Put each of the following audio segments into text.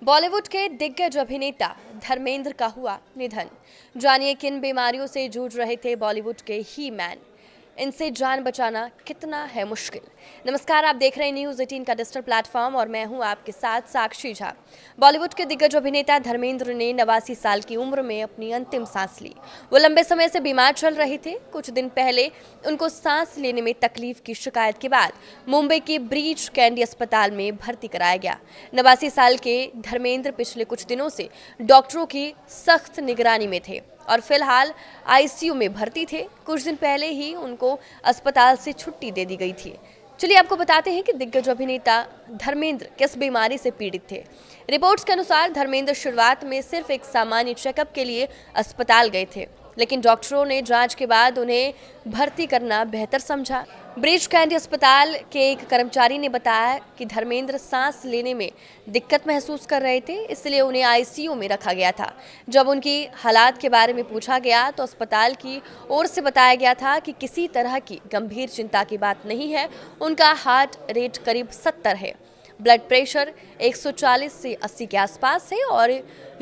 बॉलीवुड के दिग्गज अभिनेता धर्मेंद्र का हुआ निधन। जानिए किन बीमारियों से जूझ रहे थे बॉलीवुड के ही मैन। इनसे जान बचाना कितना है मुश्किल। नमस्कार, आप देख रहे हैं न्यूज़ 18 का डिजिटल प्लेटफॉर्म और मैं हूं आपके साथ साक्षी झा। बॉलीवुड के दिग्गज अभिनेता धर्मेंद्र ने 89 साल की उम्र में अपनी अंतिम सांस ली। वो लंबे समय से बीमार चल रहे थे। कुछ दिन पहले उनको सांस लेने में तकलीफ की शिकायत के बाद मुंबई के ब्रीच कैंडी अस्पताल में भर्ती कराया गया। 89 साल के धर्मेंद्र पिछले कुछ दिनों से डॉक्टरों की सख्त निगरानी में थे और फिलहाल आईसीयू में भर्ती थे। कुछ दिन पहले ही उनको अस्पताल से छुट्टी दे दी गई थी। चलिए आपको बताते हैं कि दिग्गज अभिनेता धर्मेंद्र किस बीमारी से पीड़ित थे। रिपोर्ट्स के अनुसार धर्मेंद्र शुरुआत में सिर्फ एक सामान्य चेकअप के लिए अस्पताल गए थे, लेकिन डॉक्टरों ने जांच के बाद उन्हें भर्ती करना बेहतर समझा। ब्रीच कैंडी अस्पताल के एक कर्मचारी ने बताया कि धर्मेंद्र सांस लेने में दिक्कत महसूस कर रहे थे, इसलिए उन्हें आईसीयू में रखा गया था। जब उनकी हालात के बारे में पूछा गया तो अस्पताल की ओर से बताया गया था कि किसी तरह की गंभीर चिंता की बात नहीं है। उनका हार्ट रेट करीब 70 है, ब्लड प्रेशर 140 से 80 के आसपास है और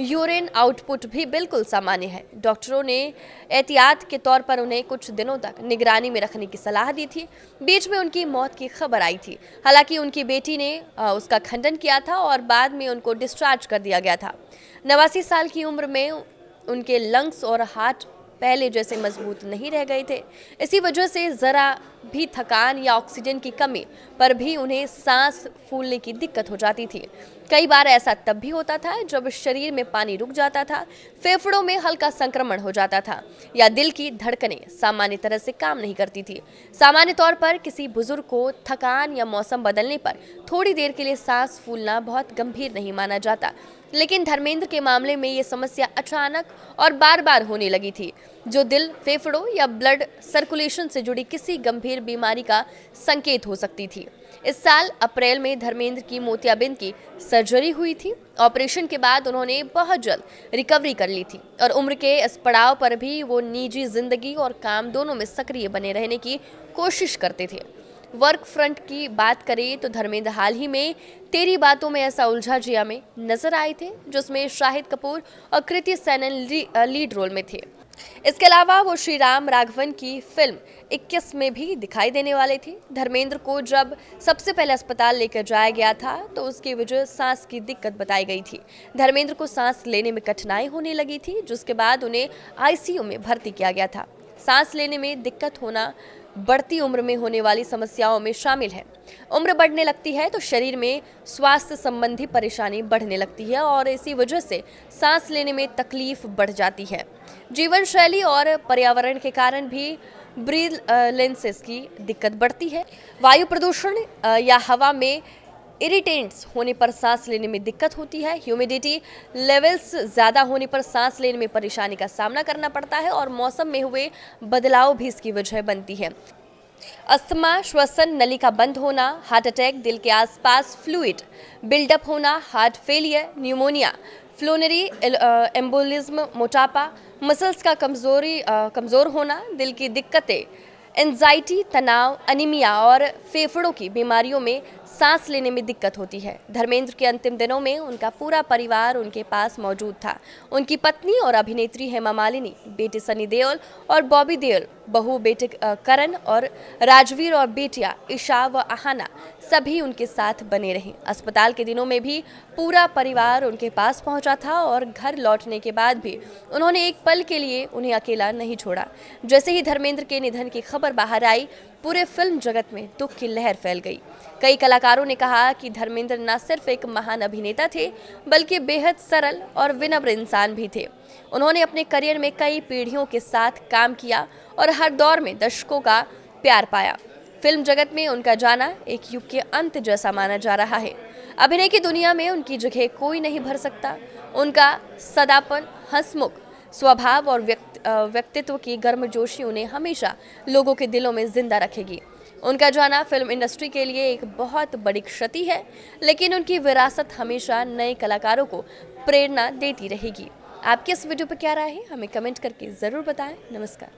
यूरिन आउटपुट भी बिल्कुल सामान्य है। डॉक्टरों ने एहतियात के तौर पर उन्हें कुछ दिनों तक निगरानी में रखने की सलाह दी थी। बीच में उनकी मौत की खबर आई थी। हालांकि उनकी बेटी ने उसका खंडन किया था और बाद में उनको डिस्चार्ज कर दिया गया था। 89 साल की उम्र में उनके लंग्स और हार्ट पहले जैसे मजबूत नहीं रह गए थे। इसी वजह से ज़रा भी थकान या ऑक्सीजन की कमी पर भी उन्हें सांस फूलने की दिक्कत हो जाती थी। कई बार ऐसा तब भी होता था जब शरीर में पानी रुक जाता था, फेफड़ों में हल्का संक्रमण हो जाता था या दिल की धड़कनें सामान्य तरह से काम नहीं करती थी। सामान्य तौर पर किसी बुजुर्ग को थकान या मौसम बदलने पर थोड़ी देर के लिए सांस फूलना बहुत गंभीर नहीं माना जाता, लेकिन धर्मेंद्र के मामले में ये समस्या अचानक और बार बार होने लगी थी, जो दिल, फेफड़ों या ब्लड सर्कुलेशन से जुड़ी किसी गंभीर बीमारी का संकेत हो सकती थी। इस साल अप्रैल में धर्मेंद्र की मोतियाबिंद की सर्जरी हुई थी। ऑपरेशन के बाद उन्होंने बहुत जल्द रिकवरी कर ली थी और उम्र के इस पड़ाव पर भी वो निजी जिंदगी और काम दोनों में सक्रिय बने रहने की कोशिश करते थे। वर्क फ्रंट की बात करें तो धर्मेंद्र हाल ही में तेरी बातों में ऐसा उलझा जिया में नजर आए थे, जिसमें शाहिद कपूर और कृति सैनन लीड रोल में थे। इसके अलावा वो श्री राम राघवन की फिल्म 21 में भी दिखाई देने वाले थे। धर्मेंद्र को जब सबसे पहले अस्पताल लेकर जाया गया था तो उसकी वजह सांस की दिक्कत बताई गई थी। धर्मेंद्र को सांस लेने में कठिनाई होने लगी थी, जिसके बाद उन्हें आईसीयू में भर्ती किया गया था। सांस लेने में दिक्कत होना बढ़ती उम्र में होने वाली समस्याओं में शामिल है। उम्र बढ़ने लगती है तो शरीर में स्वास्थ्य संबंधी परेशानी बढ़ने लगती है और इसी वजह से सांस लेने में तकलीफ बढ़ जाती है। जीवन शैली और पर्यावरण के कारण भी ब्रीथलेंसेस की दिक्कत बढ़ती है। वायु प्रदूषण या हवा में इरिटेंट्स होने पर सांस लेने में दिक्कत होती है। ह्यूमिडिटी लेवल्स ज़्यादा होने पर सांस लेने में परेशानी का सामना करना पड़ता है और मौसम में हुए बदलाव भी इसकी वजह बनती है। अस्थमा, श्वसन नलिका बंद होना, हार्ट अटैक, दिल के आसपास फ्लूइड बिल्डअप होना, हार्ट फेलियर, न्यूमोनिया, फ्लोनरी एम्बोलिज्म, मोटापा, मसल्स का कमज़ोर होना, दिल की दिक्कतें, एंजाइटी, तनाव, अनीमिया और फेफड़ों की बीमारियों में सांस लेने में दिक्कत होती है। धर्मेंद्र के अंतिम दिनों में उनका पूरा परिवार उनके पास मौजूद था। उनकी पत्नी और अभिनेत्री हेमा मालिनी, बेटे सनी देओल और बॉबी देओल, बहू बेटे करण और राजवीर और बेटियां ईशा व आहाना सभी उनके साथ बने रहे। अस्पताल के दिनों में भी पूरा परिवार उनके पास पहुंचा था और घर लौटने के बाद भी उन्होंने एक पल के लिए उन्हें अकेला नहीं छोड़ा। जैसे ही धर्मेंद्र के निधन की खबर बाहर आई, पूरे फिल्म जगत में दुख की लहर फैल गई। कई कलाकारों ने कहा कि धर्मेंद्र न सिर्फ एक महान अभिनेता थे, बल्कि बेहद सरल और विनम्र इंसान भी थे। उन्होंने अपने करियर में कई पीढ़ियों के साथ काम किया और हर दौर में दर्शकों का प्यार पाया। फिल्म जगत में उनका जाना एक युग के अंत जैसा माना जा रहा है। अभिनय की दुनिया में उनकी जगह कोई नहीं भर सकता। उनका सदापन, हंसमुख स्वभाव और व्यक्तित्व की गर्मजोशी उन्हें हमेशा लोगों के दिलों में जिंदा रखेगी। उनका जाना फिल्म इंडस्ट्री के लिए एक बहुत बड़ी क्षति है, लेकिन उनकी विरासत हमेशा नए कलाकारों को प्रेरणा देती रहेगी। आपकी इस वीडियो पर क्या राय है, हमें कमेंट करके ज़रूर बताएं। नमस्कार।